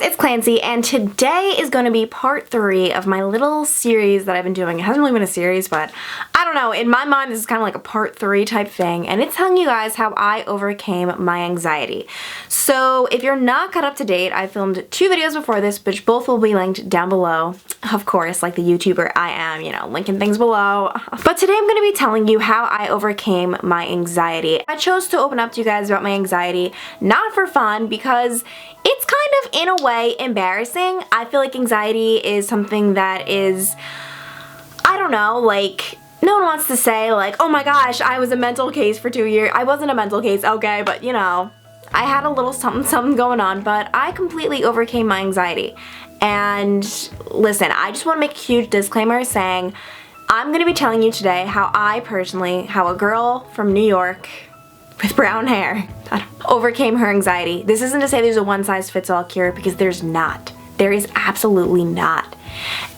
guys, it's Clancy, and today is going to be part 3 of my little series that I've been doing. It hasn't really been a series, but I don't know, in my mind this is kind of like a part 3 type thing, and it's telling you guys how I overcame my anxiety. So if you're not caught up to date, I filmed 2 videos before this, which both will be linked down below. Of course, like the YouTuber I am, you know, linking things below. But today I'm going to be telling you how I overcame my anxiety. I chose to open up to you guys about my anxiety, not for fun, because it's kind of, in a way, embarrassing. I feel like anxiety is something that is, I don't know, like, no one wants to say, like, oh my gosh, I was a mental case for 2 years. I wasn't a mental case, okay, but you know, I had a little something going on, but I completely overcame my anxiety. And listen, I just want to make a huge disclaimer saying I'm going to be telling you today how I personally, how a girl from New York with brown hair overcame her anxiety. This isn't to say there's a one-size-fits-all cure, because there's not. There is absolutely not.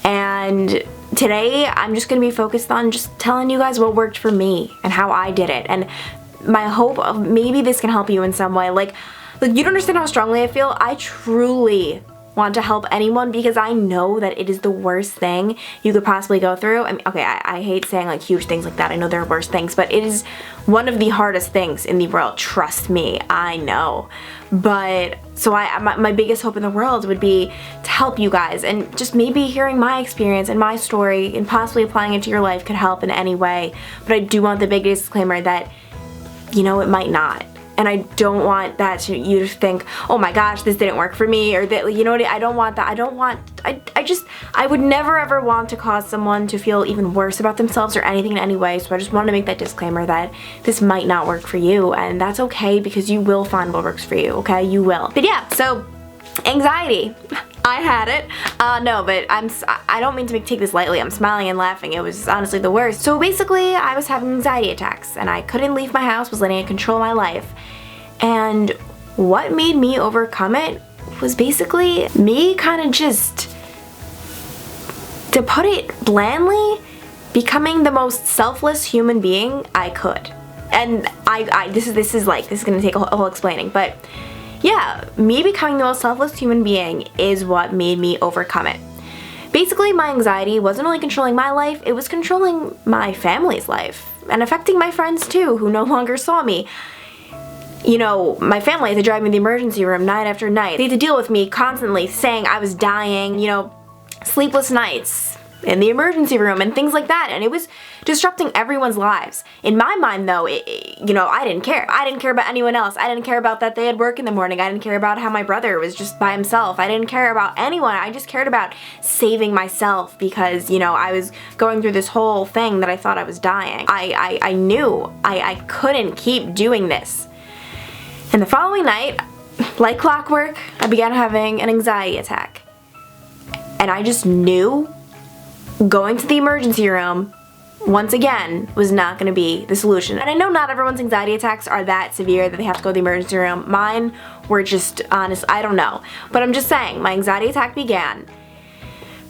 And today I'm just going to be focused on just telling you guys what worked for me and how I did it. And my hope of maybe this can help you in some way. Like you don't understand how strongly I feel. I truly want to help anyone, because I know that it is the worst thing you could possibly go through. I mean, okay, I hate saying like huge things like that. I know there are worse things, but it is one of the hardest things in the world. Trust me, I know. But so my biggest hope in the world would be to help you guys, and just maybe hearing my experience and my story and possibly applying it to your life could help in any way. But I do want the big disclaimer that, you know, it might not. And I don't want that to you to think, oh my gosh, this didn't work for me, or that, you know what, I don't want that. I would never ever want to cause someone to feel even worse about themselves or anything in any way. So I just wanted to make that disclaimer that this might not work for you, and that's okay, because you will find what works for you, okay? You will. But yeah, so anxiety. I had it. No, but I don't mean to take this lightly. I'm smiling and laughing. It was honestly the worst. So basically, I was having anxiety attacks, and I couldn't leave my house, was letting it control my life. And what made me overcome it was basically me kind of just, to put it blandly, becoming the most selfless human being I could. And this is gonna take a whole explaining, but yeah, me becoming the most selfless human being is what made me overcome it. Basically, my anxiety wasn't only controlling my life, it was controlling my family's life, and affecting my friends too, who no longer saw me. You know, my family had to drive me to the emergency room night after night. They had to deal with me constantly saying I was dying, you know, sleepless nights in the emergency room and things like that, and it was disrupting everyone's lives. In my mind though, you know, I didn't care. I didn't care about anyone else. I didn't care about that they had work in the morning. I didn't care about how my brother was just by himself. I didn't care about anyone. I just cared about saving myself, because, you know, I was going through this whole thing that I thought I was dying. I knew I couldn't keep doing this. And the following night, like clockwork, I began having an anxiety attack. And I just knew going to the emergency room, once again, was not going to be the solution. And I know not everyone's anxiety attacks are that severe that they have to go to the emergency room. Mine were just, honest, I don't know. But I'm just saying, my anxiety attack began.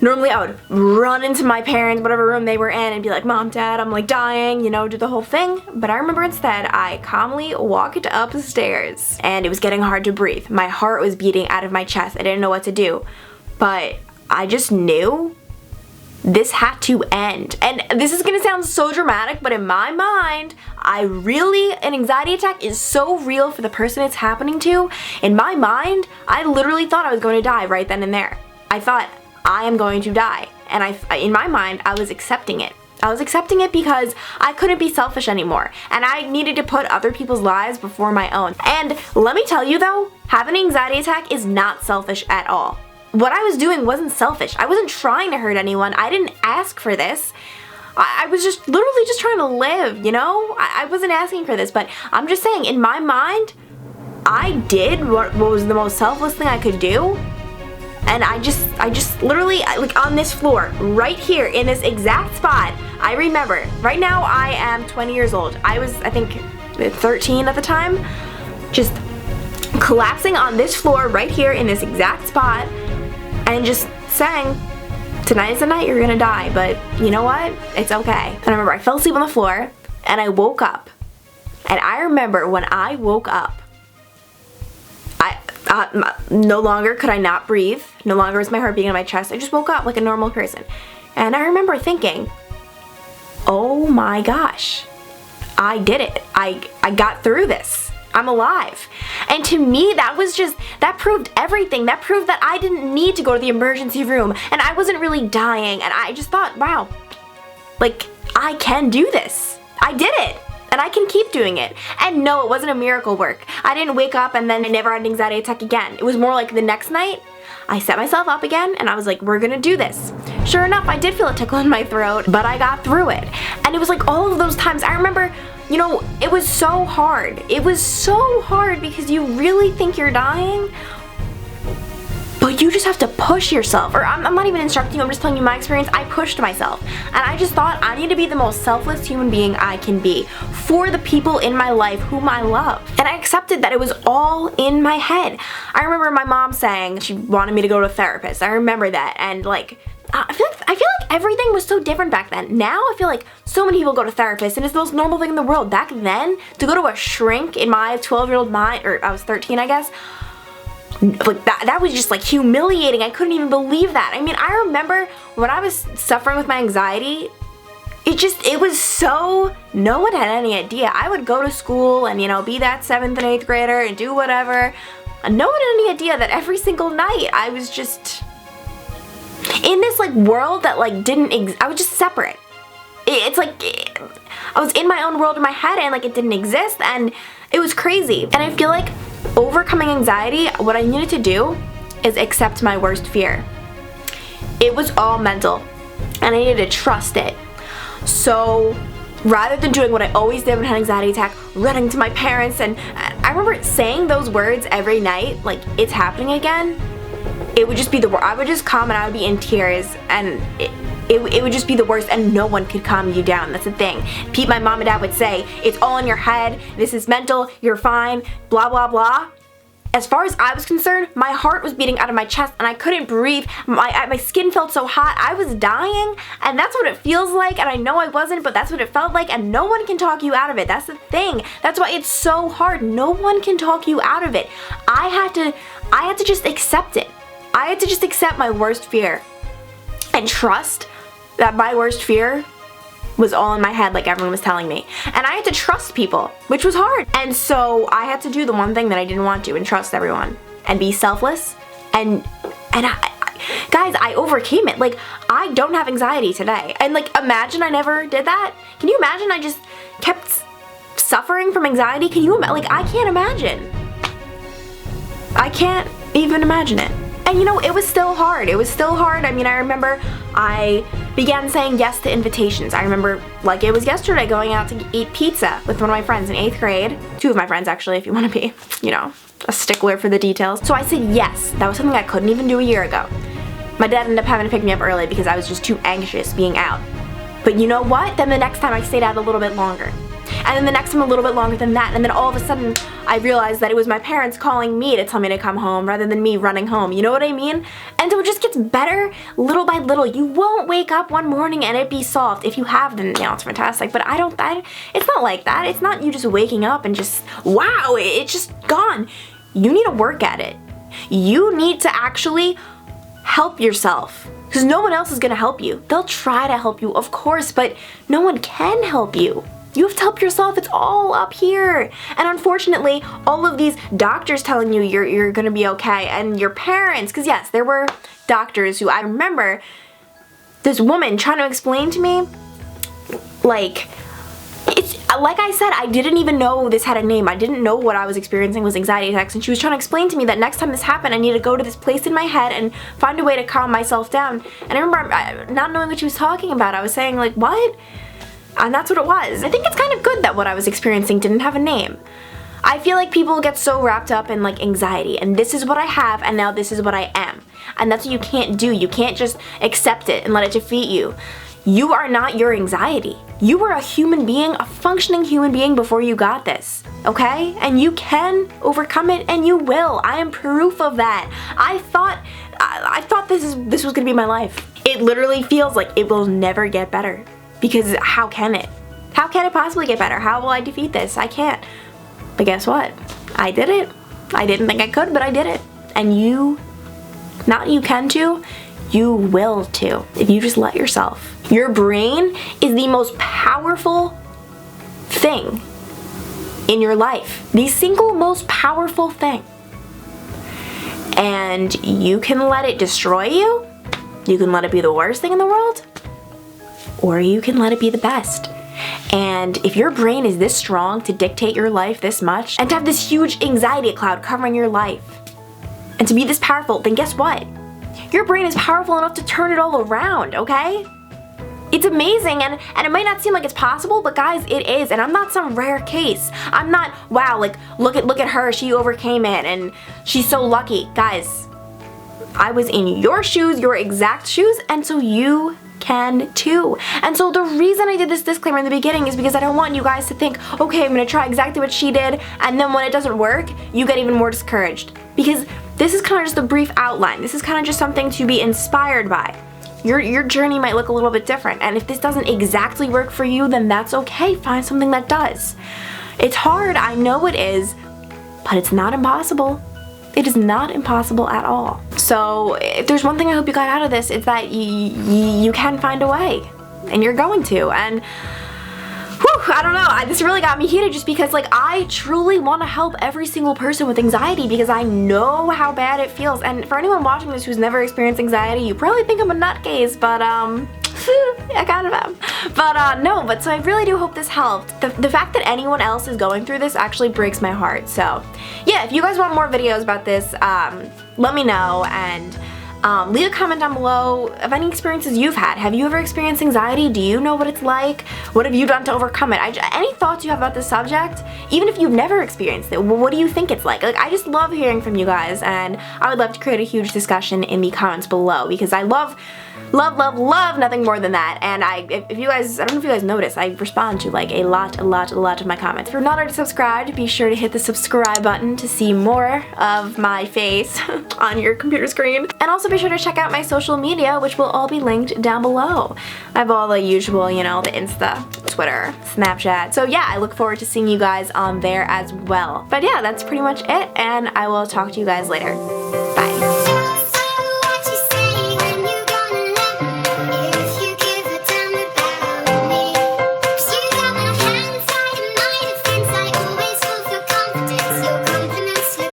Normally I would run into my parents, whatever room they were in, and be like, Mom, Dad, I'm like dying, you know, do the whole thing. But I remember instead, I calmly walked upstairs, and it was getting hard to breathe. My heart was beating out of my chest. I didn't know what to do. But I just knew this had to end. And this is gonna sound so dramatic, but in my mind, an anxiety attack is so real for the person it's happening to. In my mind, I literally thought I was going to die right then and there. I thought, I am going to die. And in my mind, I was accepting it. I was accepting it because I couldn't be selfish anymore, and I needed to put other people's lives before my own. And let me tell you though, having an anxiety attack is not selfish at all. What I was doing wasn't selfish. I wasn't trying to hurt anyone. I didn't ask for this. I was just literally just trying to live, you know? I wasn't asking for this, but I'm just saying, in my mind, I did what was the most selfless thing I could do. And I just literally, like on this floor, right here in this exact spot, I remember, right now I am 20 years old. I was, I think, 13 at the time, just collapsing on this floor right here in this exact spot, and just saying, tonight is the night you're gonna die, but you know what? It's okay. And I remember I fell asleep on the floor, and I woke up. And I remember when I woke up, No longer could I not breathe. No longer was my heart beating in my chest. I just woke up like a normal person. And I remember thinking, oh my gosh, I did it. I got through this. I'm alive. And to me, that proved everything. That proved that I didn't need to go to the emergency room and I wasn't really dying. And I just thought, wow, like, I can do this. I did it. And I can keep doing it. And no, it wasn't a miracle work. I didn't wake up and then I never had an anxiety attack again. It was more like the next night, I set myself up again and I was like, we're gonna do this. Sure enough, I did feel a tickle in my throat, but I got through it. And it was like all of those times, I remember, you know, it was so hard. It was so hard because you really think you're dying, but you just have to push yourself. Or I'm not even instructing you, I'm just telling you my experience. I pushed myself. And I just thought I need to be the most selfless human being I can be for the people in my life whom I love. And I accepted that it was all in my head. I remember my mom saying she wanted me to go to a therapist. I remember that. And like, I feel like everything was so different back then. Now I feel like so many people go to therapists and it's the most normal thing in the world. Back then, to go to a shrink in my 12-year-old mind, or I was 13 I guess, like that was just like humiliating. I couldn't even believe that. I mean, I remember when I was suffering with my anxiety, it was so, no one had any idea. I would go to school and, you know, be that 7th and 8th grader and do whatever. And no one had any idea that every single night I was just in this like world that like I was just separate. It's like I was in my own world in my head and like it didn't exist, and it was crazy. And I feel like overcoming anxiety, what I needed to do is accept my worst fear. It was all mental and I needed to trust it. So rather than doing what I always did when I had an anxiety attack, running to my parents, and I remember saying those words every night, like, it's happening again, it would just be I would just come and I would be in tears, and it would just be the worst, and no one could calm you down. That's the thing. My mom and dad would say, it's all in your head, this is mental, you're fine, blah blah blah. As far as I was concerned, my heart was beating out of my chest and I couldn't breathe. My skin felt so hot, I was dying, and that's what it feels like, and I know I wasn't, but that's what it felt like, and no one can talk you out of it. That's the thing. That's why it's so hard. No one can talk you out of it. I had to just accept it. I had to just accept my worst fear and trust that my worst fear was all in my head, like everyone was telling me. And I had to trust people, which was hard. And so I had to do the one thing that I didn't want to, and trust everyone and be selfless. And guys, I overcame it. Like, I don't have anxiety today. And like, imagine I never did that. Can you imagine I just kept suffering from anxiety? Can you imagine? Like, I can't imagine. I can't even imagine it. And you know, it was still hard. It was still hard. I mean, I remember I began saying yes to invitations. I remember, like it was yesterday, going out to eat pizza with one of my friends in 8th grade. 2 of my friends, actually, if you want to be, you know, a stickler for the details. So I said yes. That was something I couldn't even do a year ago. My dad ended up having to pick me up early because I was just too anxious being out. But you know what? Then the next time I stayed out a little bit longer. And then the next time a little bit longer than that, and then all of a sudden I realized that it was my parents calling me to tell me to come home rather than me running home. You know what I mean? And so it just gets better little by little. You won't wake up one morning and it be solved. If you have, then, you know, it's fantastic. But it's not like that. It's not you just waking up and just, wow, it's just gone. You need to work at it. You need to actually help yourself, because no one else is gonna help you. They'll try to help you, of course, but no one can help you. You have to help yourself. It's all up here. And unfortunately, all of these doctors telling you you're gonna be okay, and your parents, because yes, there were doctors who, I remember this woman trying to explain to me, like, it's like I said, I didn't even know this had a name. I didn't know what I was experiencing was anxiety attacks, and she was trying to explain to me that next time this happened, I need to go to this place in my head and find a way to calm myself down. And I remember not knowing what she was talking about. I was saying, like, what? And that's what it was. I think it's kind of good that what I was experiencing didn't have a name. I feel like people get so wrapped up in like anxiety, and this is what I have, and now this is what I am. And that's what you can't do. You can't just accept it and let it defeat you. You are not your anxiety. You were a human being, a functioning human being before you got this, okay? And you can overcome it, and you will. I am proof of that. I thought this was gonna be my life. It literally feels like it will never get better. Because how can it? How can it possibly get better? How will I defeat this? I can't. But guess what? I did it. I didn't think I could, but I did it. And you, not you can too, you will too, if you just let yourself. Your brain is the most powerful thing in your life. The single most powerful thing. And you can let it destroy you. You can let it be the worst thing in the world. Or you can let it be the best. And if your brain is this strong to dictate your life this much, and to have this huge anxiety cloud covering your life, and to be this powerful, then guess what? Your brain is powerful enough to turn it all around, okay? It's amazing, and it might not seem like it's possible, but guys, it is, and I'm not some rare case. I'm not, wow, like, look at her, she overcame it, and she's so lucky. Guys, I was in your shoes, your exact shoes, and so you can too. And so the reason I did this disclaimer in the beginning is because I don't want you guys to think, okay, I'm gonna try exactly what she did, and then when it doesn't work, you get even more discouraged. Because this is kind of just a brief outline. This is kind of just something to be inspired by. Your journey might look a little bit different, and if this doesn't exactly work for you, then that's okay. Find something that does. It's hard, I know it is, but it's not impossible. It is not impossible at all. So if there's one thing I hope you got out of this, it's that you can find a way, and you're going to. And whew, I don't know, this really got me heated just because, like, I truly want to help every single person with anxiety because I know how bad it feels. And for anyone watching this who's never experienced anxiety, you probably think I'm a nutcase, but I kind of am. But no, but so I really do hope this helped. The fact that anyone else is going through this actually breaks my heart. So yeah, if you guys want more videos about this, let me know, and leave a comment down below of any experiences you've had. Have you ever experienced anxiety? Do you know what it's like? What have you done to overcome it? Any thoughts you have about this subject? Even if you've never experienced it, what do you think it's like? Like, I just love hearing from you guys, and I would love to create a huge discussion in the comments below because I love nothing more than that. And if you guys, I don't know if you guys notice, I respond to like a lot of my comments. If you're not already subscribed, be sure to hit the subscribe button to see more of my face on your computer screen. And also be sure to check out my social media, which will all be linked down below. I have all the usual, you know, the Insta, Twitter, Snapchat. So yeah, I look forward to seeing you guys on there as well. But yeah, that's pretty much it, and I will talk to you guys later.